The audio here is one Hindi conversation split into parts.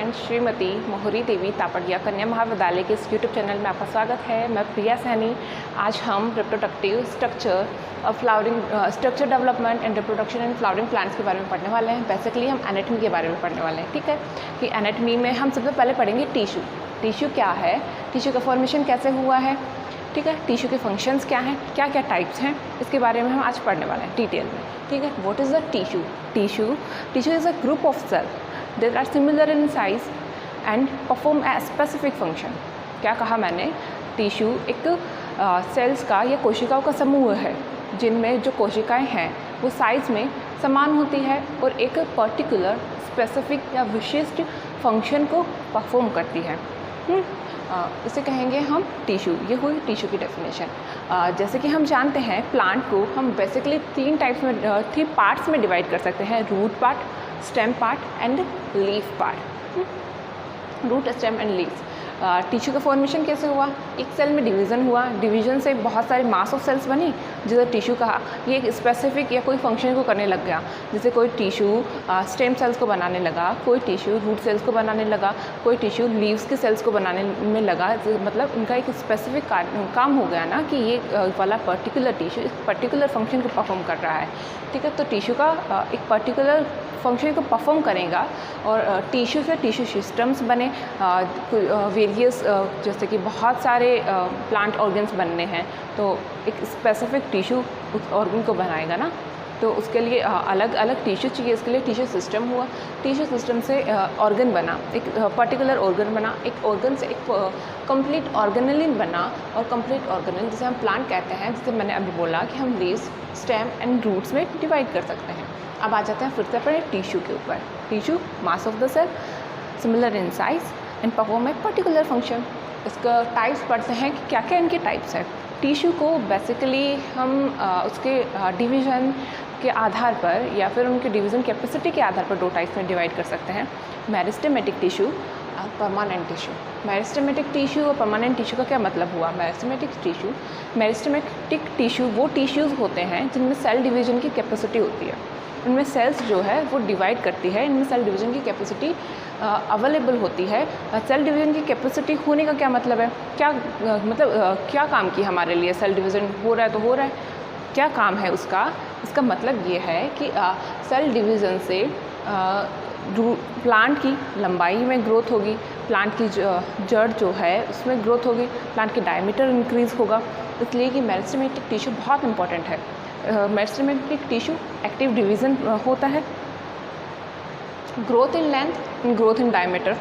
स्टूडेंट श्रीमती मोहरी देवी तापड़िया कन्या महाविद्यालय के इस यूट्यूब चैनल में आपका स्वागत है। मैं प्रिया सैनी। आज हम रिप्रोडक्टिव स्ट्रक्चर और flowering structure development and reproduction in flowering plants के बारे में पढ़ने वाले हैं। बेसिकली हम एनाटमी के बारे में पढ़ने वाले हैं। ठीक है कि एनाटमी में हम सबसे पहले पढ़ेंगे टिश्यू। टिश्यू क्या है, टिश्यू का फॉर्मेशन कैसे हुआ है, ठीक है, टिश्यू के फंक्शंस क्या हैं, क्या क्या टाइप्स हैं, इसके बारे में हम आज पढ़ने वाले हैं डिटेल में। ठीक है, what is the tissue? Tissue is a group of cell that are similar in size and perform a specific function. क्या कहा मैंने? टिश्यू एक सेल्स का या कोशिकाओं का समूह है जिनमें जो कोशिकाएं हैं वो साइज़ में समान होती है और एक पर्टिकुलर स्पेसिफिक या विशिष्ट फंक्शन को परफॉर्म करती है। इसे कहेंगे हम टिश्यू। ये हुई टिश्यू की डेफिनेशन। जैसे कि हम जानते हैं प्लांट को हम बेसिकली थ्री पार्ट्स में डिवाइड कर सकते हैं, root part, stem part and leaf part. Root, stem and leaves. Tissue का फॉर्मेशन कैसे हुआ? एक सेल में डिवीज़न हुआ, डिवीज़न से बहुत सारे मास ऑफ सेल्स बनी जिसे टिश्यू कहा। ये एक स्पेसिफिक या कोई फंक्शन को करने लग गया। जैसे कोई टिश्यू स्टेम सेल्स को बनाने लगा, कोई टिश्यू रूट सेल्स को बनाने लगा, कोई टिश्यू लीव्स के सेल्स को बनाने में लगा। मतलब उनका एक स्पेसिफिक काम हो गया ना कि ये वाला पर्टिकुलर टिश्यू इस पर्टिकुलर फंक्शन को परफॉर्म कर रहा है। ठीक है, तो टिश्यू का एक पर्टिकुलर फंक्शन को परफॉर्म करेगा और टिश्यू से टिश्यू सिस्टम्स बने, वेरियस जैसे कि बहुत सारे प्लांट ऑर्गन्स बनने हैं तो एक स्पेसिफिक टिश्यू उस ऑर्गन को बनाएगा ना, तो उसके लिए अलग अलग टिश्यू चाहिए। इसके लिए टिश्यू सिस्टम हुआ, टिश्यू सिस्टम से ऑर्गन बना, एक पर्टिकुलर ऑर्गन बना, एक ऑर्गन से एक कंप्लीट ऑर्गेनेल बना और कंप्लीट ऑर्गेनेल जिसे हम प्लांट कहते हैं, जिसे मैंने अभी बोला कि हम लीव्स, स्टेम एंड रूट्स में डिवाइड कर सकते हैं। अब आ जाते हैं फिर से अपने टिश्यू के ऊपर। Tissue, mass of the cell, similar in size and perform a particular function. इसका टाइप्स पढ़ते हैं कि क्या क्या इनके टाइप्स हैं। टिश्यू को बेसिकली हम उसके डिवीज़न के आधार पर या फिर उनके डिवीज़न कैपेसिटी के आधार पर दो टाइप्स में डिवाइड कर सकते हैं, मेरिस्टेमेटिक टिश्यू और परमानेंट टिश्यू। मेरिस्टेमेटिक टिश्यू और परमानेंट टिश्यू का क्या मतलब हुआ? मेरिस्टेमेटिक टिश्यू वो टिश्यूज़ होते हैं जिनमें सेल डिवीज़न की कैपेसिटी होती है। उनमें सेल्स जो है वो डिवाइड करती है, इनमें सेल डिवीज़न की कैपेसिटी अवेलेबल होती है। सेल डिवीज़न की कैपेसिटी होने का क्या मतलब है? क्या काम की हमारे लिए? सेल डिवीज़न हो रहा है तो हो रहा है, क्या काम है उसका? इसका मतलब ये है कि सेल डिवीज़न से प्लांट की लंबाई में ग्रोथ होगी, प्लांट की जड़ जो है उसमें ग्रोथ होगी, प्लांट की डायमीटर इंक्रीज़ होगा। इसलिए कि मेरिस्टेमेटिक टिश्यू बहुत इंपॉर्टेंट है। मेरिस्टेमेटिक टिश्यू एक्टिव डिवीज़न होता है, growth in length and growth in diameter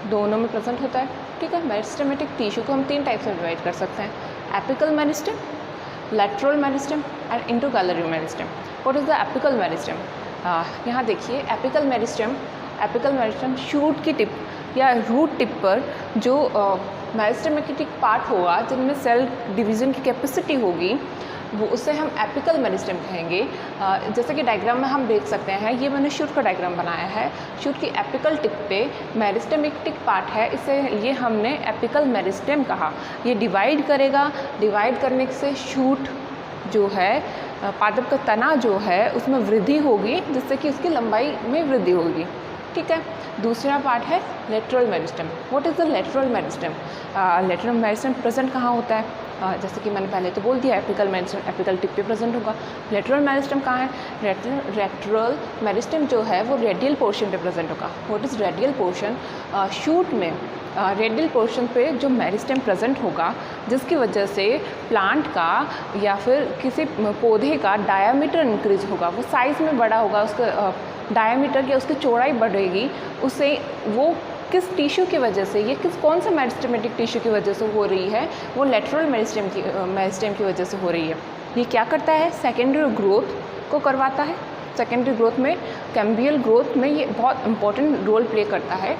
दोनों में प्रेजेंट होता है। ठीक है, मेरिस्टेमेटिक टिश्यू को हम तीन टाइप्स में डिवाइड कर सकते हैं, apical meristem, lateral meristem and intercalary meristem. What is the apical meristem? यहाँ देखिए, एपिकल मेरिस्टेम शूट की टिप या रूट टिप पर जो मेरिस्टेमेटिक पार्ट होगा जिनमें सेल डिवीज़न की कैपेसिटी होगी वो उसे हम एपिकल मेरिस्टेम कहेंगे। जैसे कि डायग्राम में हम देख सकते हैं, ये मैंने शूट का डायग्राम बनाया है। शूट की एपिकल टिप पे मेरिस्टेमेटिक पार्ट है, इसे ये हमने एपिकल मेरिस्टेम कहा। ये डिवाइड करेगा, डिवाइड करने से शूट जो है पादप का तना जो है उसमें वृद्धि होगी जिससे कि उसकी लंबाई में वृद्धि होगी। ठीक है, दूसरा पार्ट है lateral meristem. What is the lateral meristem? Lateral meristem present कहाँ होता है? जैसे कि मैंने पहले तो बोल दिया, एपिकल मेरिस्टेम एपिकल टिप पे प्रेजेंट होगा। लेटरल मेरिस्टेम कहाँ है? लेटरल मेरिस्टेम जो है वो रेडियल पोर्शन पे प्रेजेंट होगा। What is radial portion? Shoot में रेडियल पोर्शन पे जो मेरिस्टेम प्रेजेंट होगा जिसकी वजह से प्लांट का या फिर किसी पौधे का डायामीटर इंक्रीज होगा, वो साइज़ में बड़ा होगा, उसका डायामीटर या उसकी चौड़ाई बढ़ेगी। उससे वो किस टिश्यू की वजह से, ये कौन सा मेरिस्टेमेटिक टिश्यू की वजह से हो रही है? वो लेटरल मेरिस्टेम की वजह से हो रही है। ये क्या करता है? सेकेंडरी ग्रोथ को करवाता है। सेकेंडरी ग्रोथ में, कैम्बियल ग्रोथ में ये बहुत इंपॉर्टेंट रोल प्ले करता है।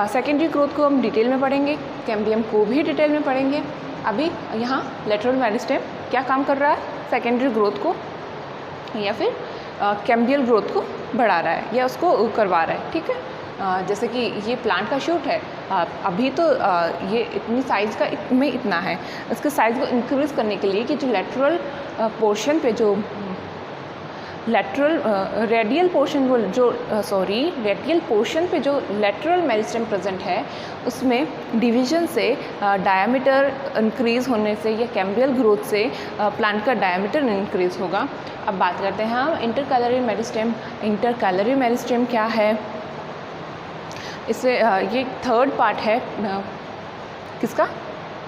सेकेंडरी ग्रोथ को हम डिटेल में पढ़ेंगे, कैम्बियम को भी डिटेल में पढ़ेंगे। अभी यहाँ लेटरल मेरिस्टेम क्या काम कर रहा है? सेकेंडरी ग्रोथ को या फिर कैम्बियल ग्रोथ को बढ़ा रहा है या उसको करवा रहा है। ठीक है, जैसे कि ये प्लांट का शूट है, अभी तो ये इतनी साइज़ का में इतना है, इसके साइज़ को इंक्रीज़ करने के लिए कि जो लेटरल पोर्शन पे जो lateral radial portion radial portion पे जो लेटरल मेरिस्टेम प्रेजेंट है उसमें डिवीजन से डायामीटर इंक्रीज़ होने से या कैम्बियल ग्रोथ से प्लांट का डायामीटर इंक्रीज़ होगा। अब बात करते हैं हम इंटरकैलरी मेरिस्टेम। इंटरकैलरी मेरिस्टेम क्या है? इससे ये थर्ड पार्ट है किसका?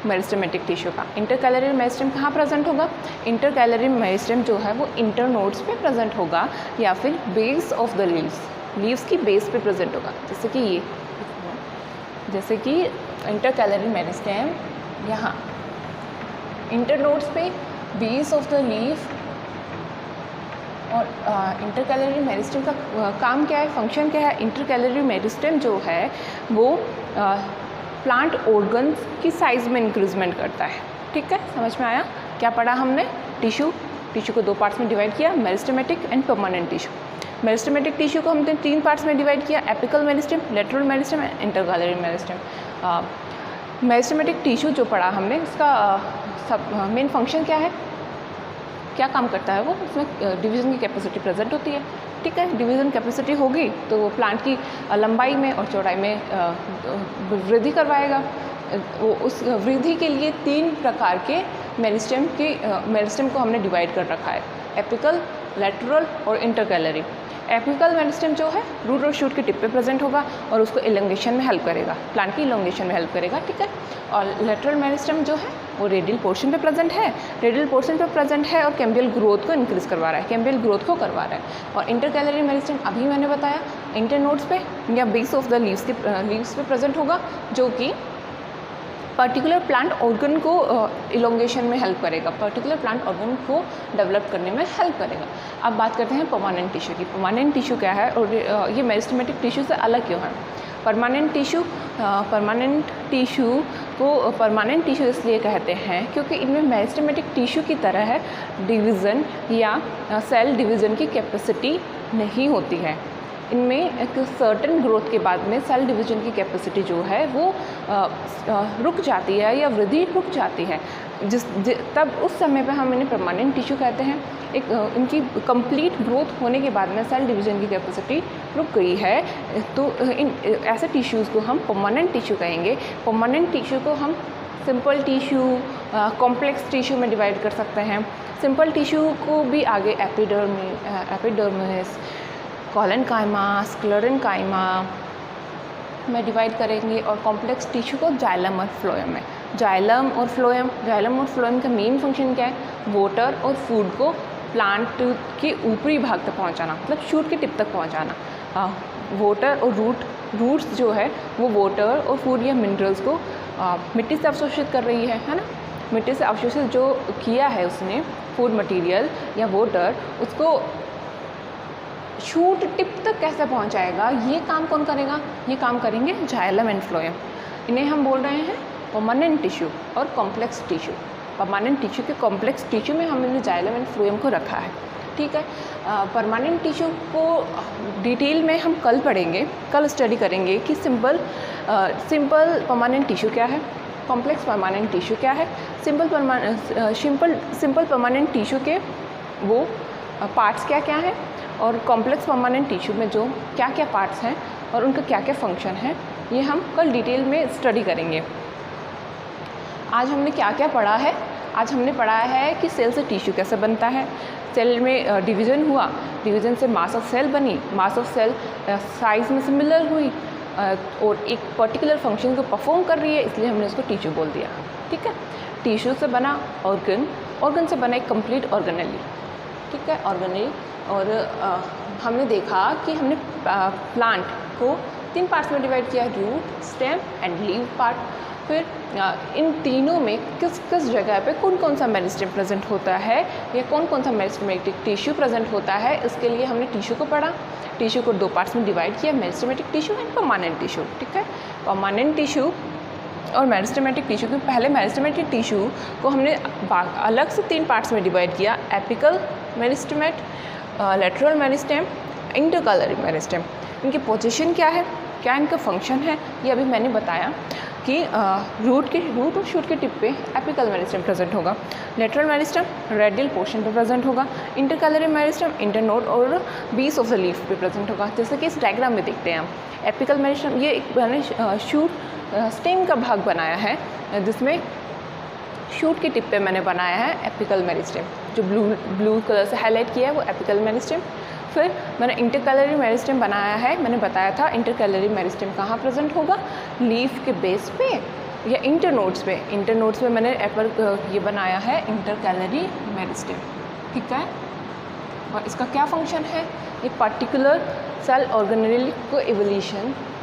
मेरिस्टेमेटिक टिश्यू का। इंटरकैलरी मेरिस्टेम कहाँ प्रेजेंट होगा? इंटरकैलरी मेरिस्टेम जो है वो इंटरनोड्स पे प्रेजेंट होगा या फिर बेस ऑफ द लीव्स की बेस पे प्रेजेंट होगा। जैसे कि इंटरकैलरी मेरिस्टेम यहाँ इंटरनोड्स पे, बेस ऑफ द लीव। और इंटरकैलरी मेरिस्टेम का काम क्या है, फंक्शन क्या है? इंटरकैलरी मेरिस्टेम जो है वो प्लांट ऑर्गन्स की साइज़ में इंक्रीजमेंट करता है। ठीक है, समझ में आया? क्या पढ़ा हमने? टिश्यू को दो पार्ट्स में डिवाइड किया, meristematic and permanent tissue. Meristematic tissue को हमने तीन पार्ट्स में डिवाइड किया, apical meristem, lateral meristem and intercalary meristem. Meristematic tissue जो पढ़ा हमने उसका मेन फंक्शन क्या है, क्या काम करता है? वो उसमें डिवीज़न की कैपेसिटी प्रेजेंट होती है। ठीक है, डिवीज़न कैपेसिटी होगी तो वो प्लांट की लंबाई में और चौड़ाई में वृद्धि करवाएगा। वो उस वृद्धि के लिए तीन प्रकार के मेरिस्टेम को हमने डिवाइड कर रखा है, एपिकल, लेटरल और इंटरकैलरी। एपिकल मेरिस्टेम जो है रूट और शूट के टिप पे प्रेजेंट होगा और उसको इलोंगेशन में हेल्प करेगा, प्लांट की इलोंगेशन में हेल्प करेगा। ठीक है, और लेटरल मेरिस्टेम जो है वो रेडियल पोर्शन पे प्रेजेंट है, और कैम्बियल ग्रोथ को इंक्रीज़ करवा रहा है, कैम्बियल ग्रोथ को करवा रहा है। और इंटरकैलरी मेरिस्टेम अभी मैंने बताया इंटरनोड्स पे या बेस ऑफ द लीव्स पे प्रेजेंट होगा, जो कि पर्टिकुलर प्लांट ऑर्गन को इलोंगेशन में हेल्प करेगा, पर्टिकुलर प्लांट ऑर्गन को डेवलप करने में हेल्प करेगा। अब बात करते हैं परमानेंट टिश्यू की। परमानेंट टिश्यू क्या है और ये मेरिस्टेमेटिक टिश्यू से अलग क्यों है? परमानेंट टिश्यू को परमानेंट टिश्यू इसलिए कहते हैं क्योंकि इनमें मेरिस्टेमेटिक टिश्यू की तरह है डिवीज़न या सेल डिवीज़न की कैपेसिटी नहीं होती है। इनमें एक सर्टेन ग्रोथ के बाद में सेल डिवीजन की कैपेसिटी जो है वो रुक जाती है या वृद्धि रुक जाती है। तब उस समय पे हम इन्हें परमानेंट टिश्यू कहते हैं। एक इनकी कंप्लीट ग्रोथ होने के बाद में सेल डिवीजन की कैपेसिटी रुक गई है तो ऐसे टिश्यूज़ को हम परमानेंट टिश्यू कहेंगे। परमानेंट टिश्यू को हम सिंपल टिश्यू, कॉम्प्लेक्स टिश्यू में डिवाइड कर सकते हैं। सिंपल टिश्यू को भी आगे एपिडर्मिस, कॉलेनकाइमा, स्क्लेरेनकाइमा में डिवाइड करेंगे और कॉम्प्लेक्स टिश्यू को जाइलम और फ्लोएम में। जाइलम और फ्लोएम का मेन फंक्शन क्या है? वाटर और फूड को प्लांट के ऊपरी भाग तक पहुंचाना, मतलब शूट के टिप तक पहुंचाना। वाटर और रूट्स जो है वो वाटर और फूड या मिनरल्स को मिट्टी से अवशोषित कर रही है ना। मिट्टी से अवशोषित जो किया है उसने फूड मटेरियल या वाटर, उसको शूट टिप तक कैसे पहुंचाएगा? ये काम कौन करेगा? ये काम करेंगे जाइलम एंड फ्लोएम। इन्हें हम बोल रहे हैं परमानेंट टिश्यू और कॉम्प्लेक्स टिश्यू। परमानेंट टिश्यू के कॉम्प्लेक्स टिश्यू में हमने जाइलम एंड फ्लोएम को रखा है। ठीक है, परमानेंट टिश्यू को डिटेल में हम कल पढ़ेंगे, कल स्टडी करेंगे कि सिंपल परमानेंट टिश्यू क्या है, कॉम्प्लेक्स परमानेंट टिश्यू क्या है। सिंपल परमानेंट टिश्यू के वो पार्ट्स क्या क्या हैं और कॉम्प्लेक्स परमानेंट टिश्यू में जो क्या क्या पार्ट्स हैं और उनका क्या क्या फंक्शन है, ये हम कल डिटेल में स्टडी करेंगे। आज हमने क्या क्या पढ़ा है? आज हमने पढ़ा है कि सेल से टिश्यू कैसे बनता है, सेल में डिवीज़न हुआ, डिवीज़न से मास ऑफ सेल बनी, मास ऑफ सेल साइज़ में सिमिलर हुई और एक पर्टिकुलर फंक्शन को परफॉर्म कर रही है, इसलिए हमने उसको टिश्यू बोल दिया। ठीक है, टिश्यू से बना ऑर्गन से बना एक कंप्लीट ऑर्गेनेली। ठीक है, ऑर्गेनेली। और हमने देखा कि हमने प्लांट को तीन पार्ट्स में डिवाइड किया, root, stem and leave part. फिर इन तीनों में किस किस जगह पे कौन कौन सा मेरिस्टेम प्रेजेंट होता है या कौन कौन सा मेरिस्टेमेटिक टिश्यू प्रेजेंट होता है, इसके लिए हमने टिश्यू को पढ़ा। टिश्यू को दो पार्ट्स में डिवाइड किया, meristematic tissue and permanent tissue. ठीक है, परमानेंट टिश्यू और मेरिस्टेमेटिक टिश्यू के पहले मेरिस्टेमेटिक टिश्यू को हमने अलग से तीन पार्ट्स में डिवाइड किया, apical meristem, lateral meristem, intercalary meristem. इनकी पोजीशन क्या है, क्या इनका फंक्शन है, ये अभी मैंने बताया। कि रूट और शूट के टिप पे एपिकल मेरिस्टेम प्रेजेंट होगा, लेटरल मेरिस्टेम रेडियल पोर्शन पे प्रेजेंट होगा, इंटरकैलरी मेरिस्टेम इंटरनोड और बेस ऑफ द लीफ पे प्रेजेंट होगा। जैसे कि इस डायग्राम में देखते हैं हम, एपिकल मेरिस्टेम ये एक मैंने शूट स्टेम का भाग बनाया है, जिसमें शूट की टिप पे मैंने बनाया है एपिकल मेरिस्टेम, जो ब्लू कलर से हाईलाइट किया है वो एपिकल मेरिस्टेम। फिर मैंने इंटरकैलरी मेरिस्टेम बनाया है, मैंने बताया था इंटरकैलरी मेरिस्टेम कहाँ प्रेजेंट होगा, लीफ के बेस पे या इंटरनोड्स पे मैंने ये बनाया है इंटरकैलरी मेरिस्टेम, ठीक है। और इसका क्या फंक्शन है, ये पर्टिकुलर सेल ऑर्गेनेल को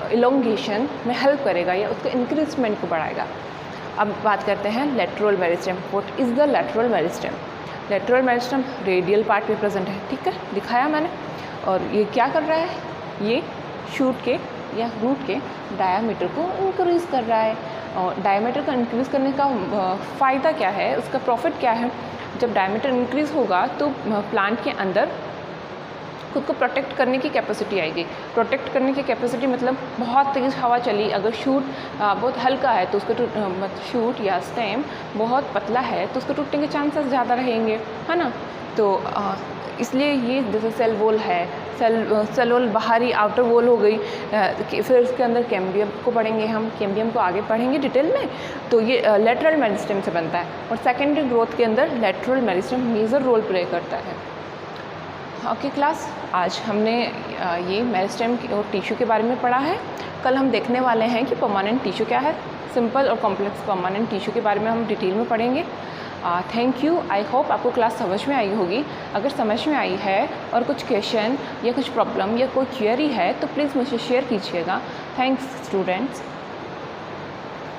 इलोंगेशन में हेल्प करेगा या उसके इंक्रीजमेंट को बढ़ाएगा। अब बात करते हैं lateral meristem. What is the lateral meristem? Lateral meristem radial part पे प्रेजेंट है, ठीक है, दिखाया मैंने। और ये क्या कर रहा है, ये शूट के या रूट के डायामीटर को इंक्रीज़ कर रहा है। और डायामीटर का इंक्रीज़ करने का फ़ायदा क्या है, उसका प्रॉफिट क्या है? जब डायामीटर इंक्रीज़ होगा तो प्लांट के अंदर खुद को प्रोटेक्ट करने की कैपेसिटी आएगी। प्रोटेक्ट करने की कैपेसिटी मतलब बहुत तेज़ हवा चली, अगर शूट बहुत हल्का है तो उसको शूट या स्टेम बहुत पतला है तो उसको टूटने के चांसेस ज़्यादा रहेंगे, है ना। तो इसलिए ये जैसे सेल वॉल है, सेल वॉल बाहरी आउटर वॉल हो गई, फिर इसके अंदर कैम्बियम को पढ़ेंगे हम, कैम्बियम को आगे पढ़ेंगे डिटेल में। तो ये लेटरल मेरिस्टेम से बनता है और सेकेंडरी ग्रोथ के अंदर lateral meristem major role play करता है। ओके क्लास, आज हमने ये मेरिस्टेम और टिश्यू के बारे में पढ़ा है। कल हम देखने वाले हैं कि परमानेंट टिश्यू क्या है, सिंपल और कॉम्प्लेक्स परमानेंट टिश्यू के बारे में हम डिटेल में पढ़ेंगे। थैंक यू, आई होप आपको क्लास समझ में आई होगी। अगर समझ में आई है और कुछ क्वेश्चन या कुछ प्रॉब्लम या कोई क्वेरी है तो प्लीज़ मुझे शेयर कीजिएगा। Thanks students.